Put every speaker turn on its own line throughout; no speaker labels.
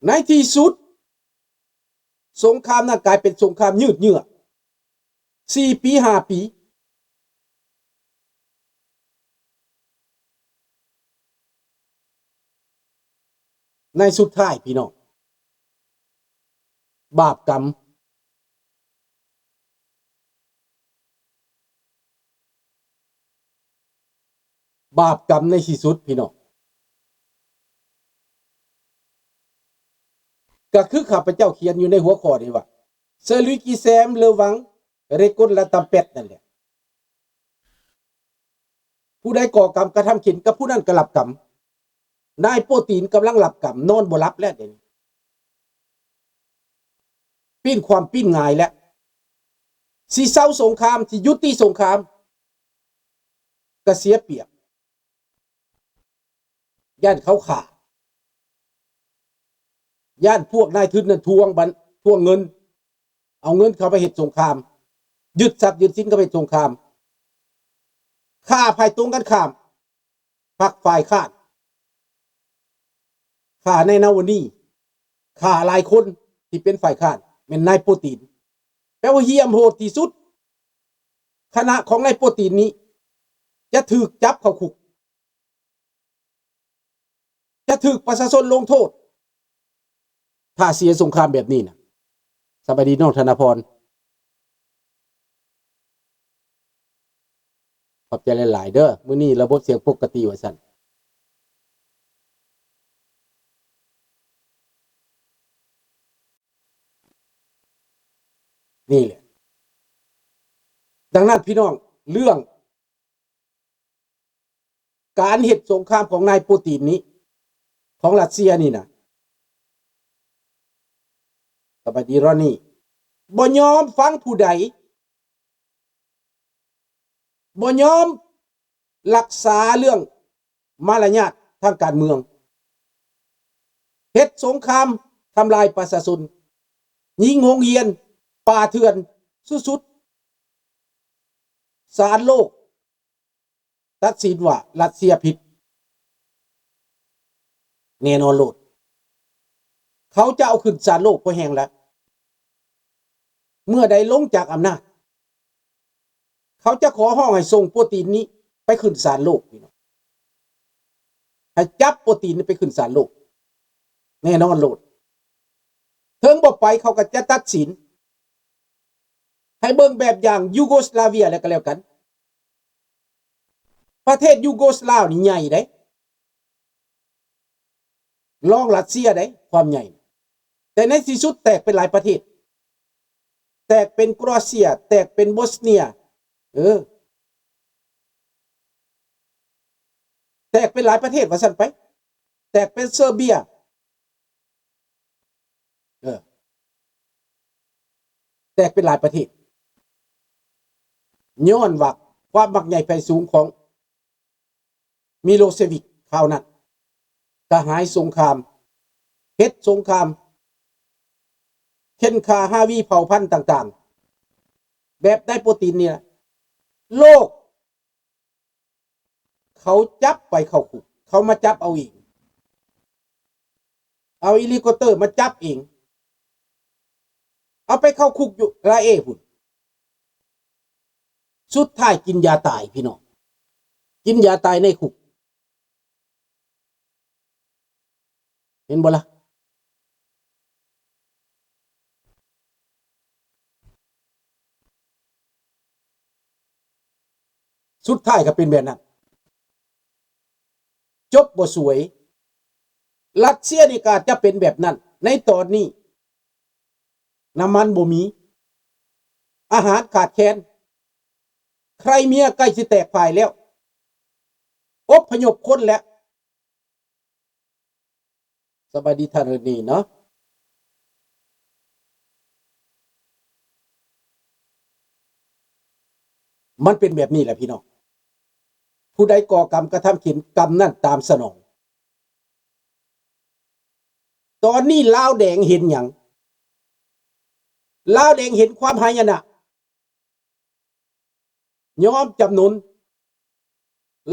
ในที่สุดสงครามนั้นกลายเป็นสงครามยืดเยื้อ4 ปี5 ปีในสุดท้ายพี่น้องบาปกรรมในที่สุดพี่น้องก็คือข้าพเจ้าเขียนอยู่ในหัวข้อนี้ว่า celui qui sème le vent récolte la tempête นั่นแหละผู้ใดก่อกรรมกระทำเข็นกับผู้นั้นก็รับกรรมนายโปรตีนกำลังรับกรรมนอนบ่หลับแล้วเดี๋ยวนี้ปิ้นความปิ้นง่ายแล้วสิเศร้าสงครามสิยุติสงครามก็เสียเปรียบย่านเขาขาย่านพวกนายทุนนั้นทวงเงินเอาเงินเขาไปเหตุสงครามยึดทรัพย์ยึดสินเขาไปสงครามฆ่าภายตรงกันข้ามพรรคฝ่ายค้านฆ่าในนาวนีฆ่าหลายคนที่เป็นฝ่ายค้านเป็นนายโปรตีนแปลว่าเหี้ยมโหดที่สุดคณะของนายโปรตีนนี้จะถูกจับเข้าคุกจะถูกประชาชนลงโทษถ้าเสียสงครามแบบนี้นะสบายดีน้องธนพรขอบใจหลายๆเด้อมื้อนี้ระบบเสียงปกติว่าซั่นนี่แหละดังนั้นพี่น้องเรื่องการเหตุสงครามของนายปูตินนี้ของรัสเซียนี่นะสบายดีรอนี่บ่ยอมฟังผู้ใดบ่ยอมรักษาเรื่องมารยาททางการเมืองเฮ็ดสงครามทำลายประชาชนยิงโรงเรียนป่าเถื่อนสุดๆศาลโลกตัดสินว่ารัสเซียผิดแน่นอนโลดเขาจะเอาขึ้นศาลโลกพอแห้งแล้วเมื่อใดลงจากอำนาจเขาจะขอห้องให้ส่งโปรตีนนี้ไปขึ้นศาลโลกพี่น้องให้จับโปรตีนนี้ไปขึ้นศาลโลกแน่นอนโลดเทิงบอกไปเขาก็จะตัดสินให้เบิ่งแบบอย่างยูโกสลาเวียแล้วก็แล้วกันประเทศยูโกสลาวนี่ใหญ่ได้รองรัสเซียได้ความใหญ่แต่ในที่สุดแตกเป็นหลายประเทศแตกเป็นโครเอเชียแตกเป็นบอสเนียแตกเป็นหลายประเทศว่าซั่นไปแตกเป็นเซอร์เบียแตกเป็นหลายประเทศย้อนว่าความมักใหญ่ไฟสูงของมิโลเซวิกคราวนั้นกระหายสงครามเฮ็ดสงครามเข็นฆ่าฮาวีเผ่าพันธุ์ต่างๆแบบได้โปรตีนเนี่ยโลกเขาจับไปเข้าคุกเขามาจับเอาเองเอาเฮลิคอปเตอร์มาจับเองเอาไปเข้าคุกอยู่ราเอพุ่นสุดท้ายกินยาตายพี่น้องกินยาตายในคุกเห็นบ่ล่ะสุดท้ายก็เป็นแบบนั้นจบบ่สวยรัสเซียนี่ก็จะเป็นแบบนั้นในตอนนี้น้ำมันบ่มีอาหารขาดแคลนใครเมียใกล้สิแตกภายแล้วอพยพคนแล้วสบายดีท่านนี่เนาะมันเป็นแบบนี้แหละพี่น้องผู้ใดก่อกรรมกระทำผิดกรรมนั่นตามสนองตอนนี้ลาวแดงเห็นอย่างลาวแดงเห็นความหายนะยอมจำนน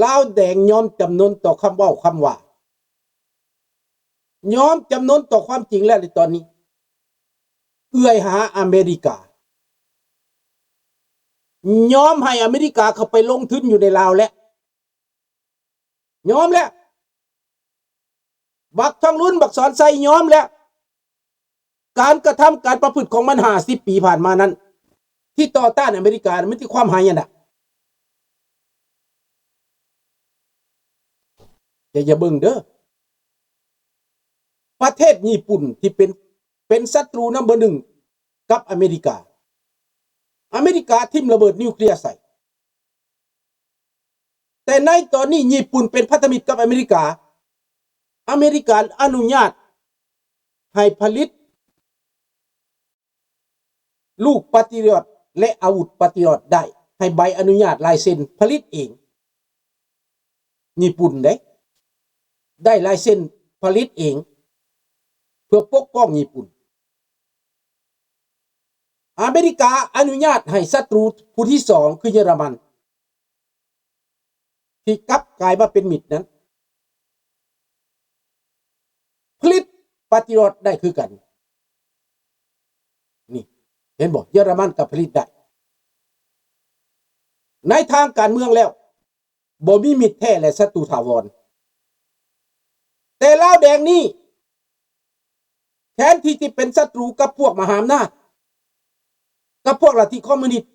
ลาวแดงยอมจำนนต่อคำว่า ยอมจำนนต่อความจริงแล้วในตอนนี้เอื้อยหาอเมริกายอมให้อเมริกาเข้าไปลงทุนอยู่ในลาวแล้วยอมแล้วบักทองรุ่นบักสอนไซยอมแล้วการกระทำการประพฤติของมัน50 ปีผ่านมานั้นที่ต่อต้านอเมริกาไม่ที่ความหายน่ะอย่าเบิ่งเด้อประเทศญี่ปุ่นที่เป็นศัตรูนัมเบอร์ 1กับอเมริกาทิ่มระเบิดนิวเคลียร์ใส่แต่ในตอนนี้ญี่ปุ่นเป็นพันธมิตรกับอเมริกาอนุญาตให้ผลิตลูกปฏิริยและอาวุธปฏิริยได้ให้ใบอนุญาตลายเซ็นผลิตเองญี่ปุ่นได้ลายเซ็นผลิตเองเพื่อปกป้องญี่ปุ่นอเมริกาอนุญาตให้ศัตรูผู้ที่สองคือเยอรมันที่กลับกลายมาเป็นมิตรนั้นผลิตปฏิริยได้คือกันนี่เห็นบอกเยอรมันกับผลิตได้ในทางการเมืองแล้วบ่มีมิตรแท้และศัตรูถาวรแต่ลาวแดงนี่แทนที่จะเป็นศัตรูกับพวกมหาอำนาจกับพวกลัทธิคอมมิวนิสต์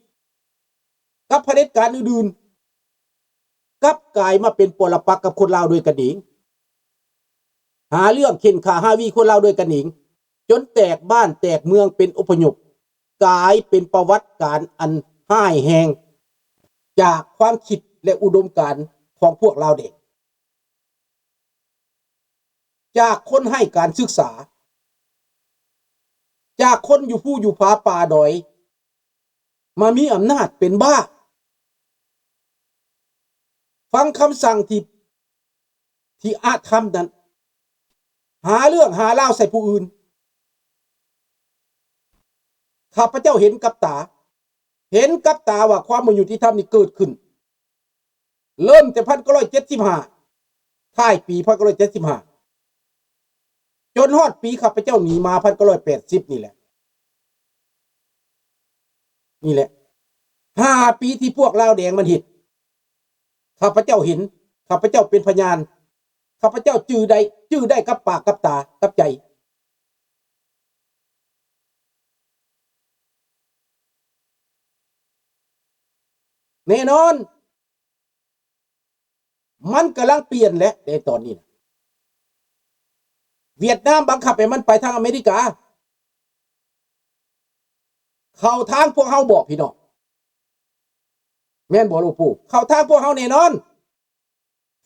กับเผด็จการอื่นๆกลับกลายมาเป็นปรปักษ์กับคนลาวโดยกันเองหาเรื่องเข็นขาหาวีคนลาวโดยกันเองจนแตกบ้านแตกเมืองเป็นอพยพกลายเป็นประวัติการอันห้ายแหงจากความคิดและอุดมการณ์ของพวกลาวเด็กจากคนให้การศึกษาจากคนอยู่ผู้อยู่ผาป่าดอยมามีอำนาจเป็นบ้าฟังคำสั่งที่อาธรรมนั้นหาเรื่องหาเล่าใส่ผู้อื่นข้าพเจ้าเห็นกับตาว่าความไม่ยุติธรรมนี่เกิดขึ้นเริ่มแต่1975ท้ายปี1975จนฮอดปีข้าพเจ้าหนีมา1980นี่แหละ5 ปีที่พวกลาวแดงมันเห็นข้าพเจ้าเห็นข้าพเจ้าเป็นพยานข้าพเจ้าจื้อได้กับปากกับตากับใจแน่นอนมันกำลังเปลี่ยนแล้วในตอนนี้เวียดนามบังคับให้มันไปทางอเมริกาเข้าทางพวกเฮาบอกพี่น้องแม่นบ่ลูกปู่เข้าทางพวกเฮาแน่นอน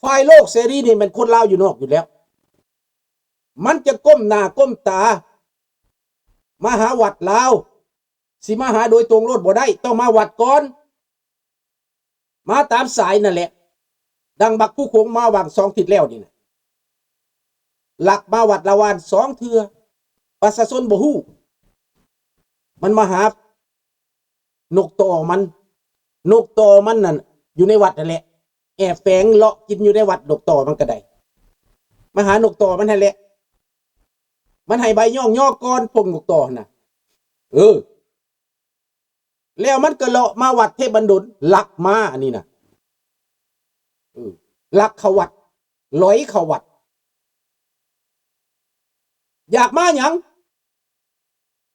ฝ่ายโลกเสรีนี่มันคนลาวอยู่นอกอยู่แล้วมันจะก้มหน้าก้มตามาหาวัดลาวสิมาหาโดยตรงโลดบ่ได้ต้องมาวัดก่อนมาตามสายนั่นแหละดังบักผู้คงมาวัง2 ทิศแล้วนี่นะหลักมาวัดละวาน2 เทื่อประชาชนบ่ฮู้มันมาหานกต่อมันนั่นอยู่ในวัดนั่นแหละแอบแฝงเลาะกินอยู่ในวัดนกต่อมันก็ได้มาหานกต่อมันนั่นแหละมันให้ใบย่อก่อนพงนกต่อน่ะแล้วมันก็เลาะมาวัดเทพบันดลลักมาอันนี้น่ะลักเขาวัดลอยเขาวัดอยากมาหยัง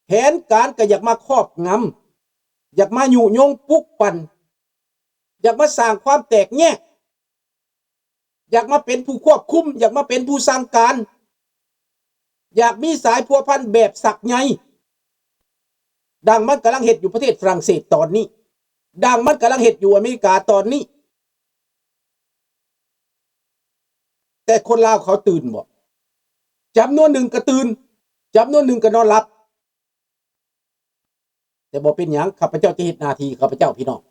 แผนการก็อยากมาครอบงำอยากมายุยงปลุกปั่นอยากมาสร้างความแตกแยกอยากมาเป็นผู้ควบคุมอยากมาเป็นผู้สั่งการอยากมีสายพัวพันแบบสักไงดังมันกำลังเห็ดอยู่ประเทศฝรั่งเศสตอนนี้ดังมันกำลังเห็ดอยู่อเมริกาตอนนี้แต่คนลาวเขาตื่นบ่จำนวนหนึ่งก็ตื่นจำนวนหนึ่งก็นอนหลับแต่บ่เป็นหยังข้าพเจ้าจะเฮ็ดหน้าที่ข้าพเจ้าพี่น้อง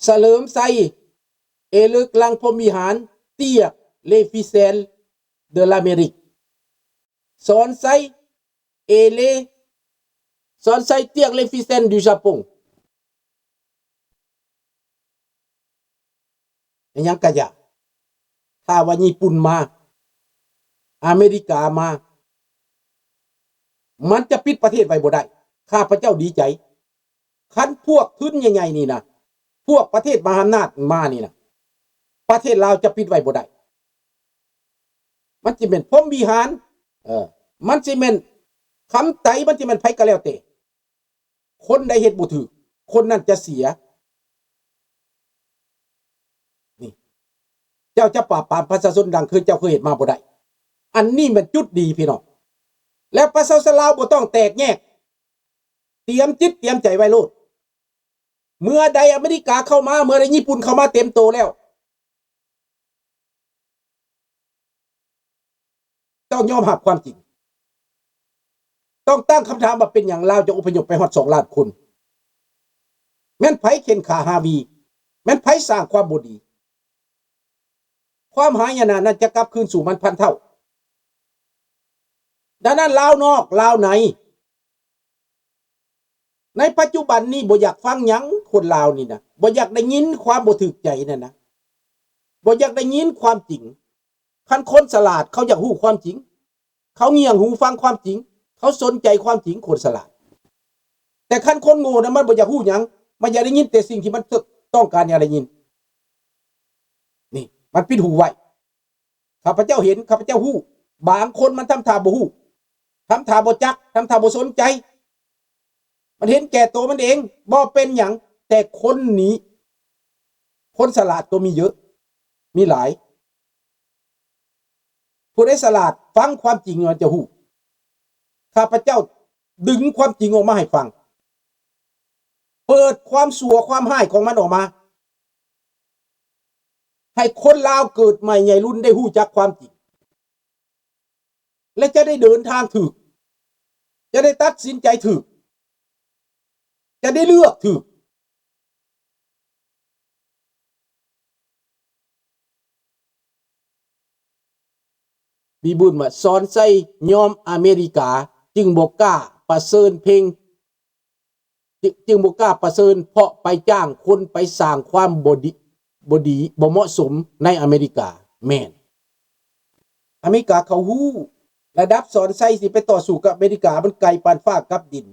เฉลิมไซเอลึกลังพรหมวิหารเตี้ยเลฟิเซลเดลอเมริกสอนไซเอเลสอนไซเตี้ยเลฟิเซนดูญี่ปุ่น ยังกะยะถ้าว่าญี่ปุ่นมาอเมริกามามันจะปิดประเทศไว้บ่ได้ข้าพเจ้าดีใจคันพวกทุนใหญ่ๆนี่นะพวกประเทศมหาอำนาจมานี่นะประเทศลาวจะปิดไว้บ่ได้มันสิเป็นพรหมวิหารมันสิเป็นคำไตมันสิเป็นไผก็แล้วแต่คนใดเฮ็ดบ่ถูกคนนั้นจะเสียนี่เจ้าจะปราบปรามประชาชนดังคือเจ้าเคยเฮ็ดมาบ่ได้อันนี้มันจุดดีพี่น้องแล้วประชาชนลาวบ่ต้องแตกแยกเตรียมจิตเตรียมใจไว้โลดเมื่อใดอเมริกาเข้ามาเมื่อใดญี่ปุ่นเข้ามาเต็มโตแล้วต้องยอมรับความจริงต้องตั้งคำถามว่าเป็นอย่างลาวจะอพยพไปฮอด2 ล้านคนแม่นไผเข็นขาฮาวีแม่นไผสร้างความบ่ดีความหายนะนั้นจะกลับคืนสู่มันพันเท่าดังนั้นลาวนอกลาวในในปัจจุบันนี้บ่อยากฟังหยังคนลาวนี่นะบ่อยากได้ยินความบ่ถูกใจนั่นนะบ่อยากได้ยินความจริงคันคนฉลาดเขาอยากรู้ความจริงเขาเงี่ยงหูฟังความจริงเขาสนใจความจริงคนฉลาดแต่คันคนโง่นะมันบ่อยากรู้หยังมันอยากได้ยินแต่สิ่งที่มันต้องการอยากได้ยินนี่มันปิดหูไว้ข้าพเจ้าเห็นข้าพเจ้าฮู้บางคนมันทำท่าบ่ฮู้ทำท่าบ่จักทำท่าบ่สนใจมันเห็นแก่ตัวมันเองบ่เป็นหยังแต่คนนี้คนฉลาดก็มีเยอะมีหลายผู้ใดฉลาดฟังความจริงมันจะฮู้ข้าพเจ้าดึงความจริงออกมาให้ฟังเปิดความสัวความห้ายของมันออกมาให้คนลาวเกิดใหม่ใหญ่รุ่นได้ฮู้จักความจริงและจะได้เดินทางถูกจะได้ตัดสินใจถูกจะได้เลือกถูกมีบุญมาสอนใส่ยอมอเมริกาจึงบ่กล้าประเสริญเพลงจึงบ่กล้าประเสริญเพราะไปจ้างคนไปสร้างความบ่ดีบ่เหมาะสมในอเมริกาแม่นอเมริกาเขาฮู้ระดับสอนใส่สิไปต่อสู้กับอเมริกามันไกลปานฟ้ากับดิน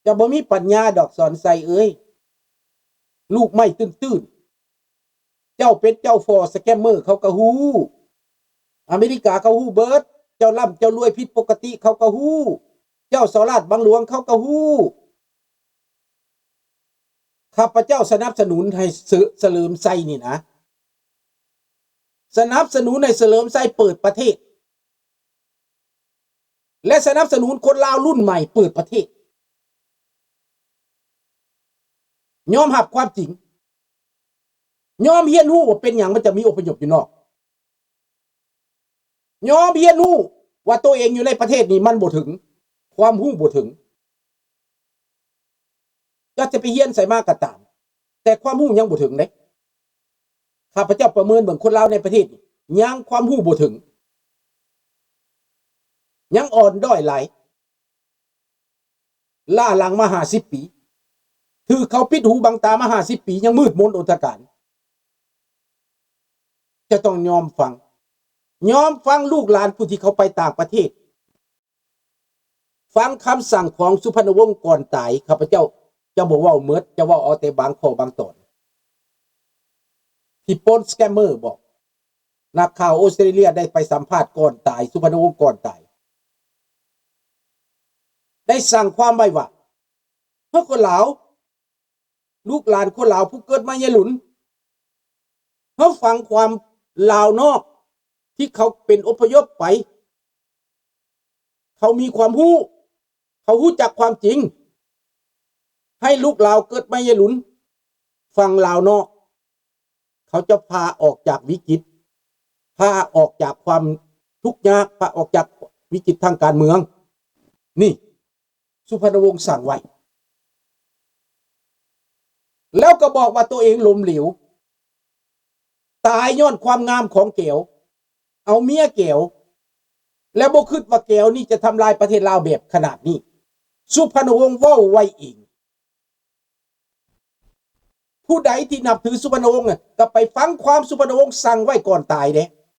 จะบ่มีปัญญาดอกสอนใส่เอ้ยลูกไม่ตื้นเจ้าเป็นเจ้าฟอสแกมเมอร์เขาก็ฮู้อเมริกาเขาฮู้เบิดเจ้าล่ำเจ้ารวยผิดปกติเขาก็ฮู้เจ้าสราดบังหลวงเขาก็ฮู้ข้าพเจ้าสนับสนุนให้เฉลิมไส้นี่นะสนับสนุนให้เฉลิมไส้เปิดประเทศและสนับสนุนคนลาวรุ่นใหม่เปิดประเทศยอมรับความจริงยอมเฮียนฮู้ว่าเป็นอย่างมันจะมีอพยพอยู่นอกยอมเฮียนฮู้ว่าตัวเองอยู่ในประเทศนี้มันบ่ถึงความฮู้บ่ถึงก็จะไปเฮียนใส่มากก็ตามแต่ความฮู้ยังบ่ถึงเด้ข้าพเจ้าประเมินเบิ่งคนลาวในประเทศนี้ยังความฮู้บ่ถึงยังอ่อนด้อยหลายล่าหลังมา50 ปีถือเขาปิดหูบังตามา50 ปียังมืดมนอนตการจะต้องยอมฟังลูกหลานผู้ที่เขาไปต่างประเทศฟังคำสั่งของสุพรรณวงศ์ก่อนตายข้าพเจ้าจะบอกว่าเมิดจะว่าเอาแต่บางข้อบางตอนที่โปนสแกมเมอร์บอกนักข่าวออสเตรเลียได้ไปสัมภาษณ์ก่อนตายสุพรรณวงศ์ก่อนตายได้สั่งความไว้ว่าเพราะคนลาวลูกหลานคนลาวผู้เกิดมาเยหลุนเขาฟังความลาวนอกที่เขาเป็นอพยพไปเขามีความรู้เขารู้จักความจริงให้ลูกลาวเกิดมาเยหลุนฟังลาวนอกเขาจะพาออกจากวิกฤตพาออกจากความทุกข์ยากพาออกจากวิกฤตทางการเมืองนี่สุพรรณวงศ์สั่งไว้แล้วก็บอกว่าตัวเองล้มเหลวตายย้อนความงามของแก้วเอาเมียแก้วแล้วบ่คิดว่าแก้วนี่จะทำลายประเทศลาวแบบขนาดนี้สุพรรณวงศ์เว้าไว้เอง ผู้ใดที่นับถือสุวรรณวงศ์ก็ไปฟังความสุวรรณวงศ์สั่งไว้ก่อนตายเด้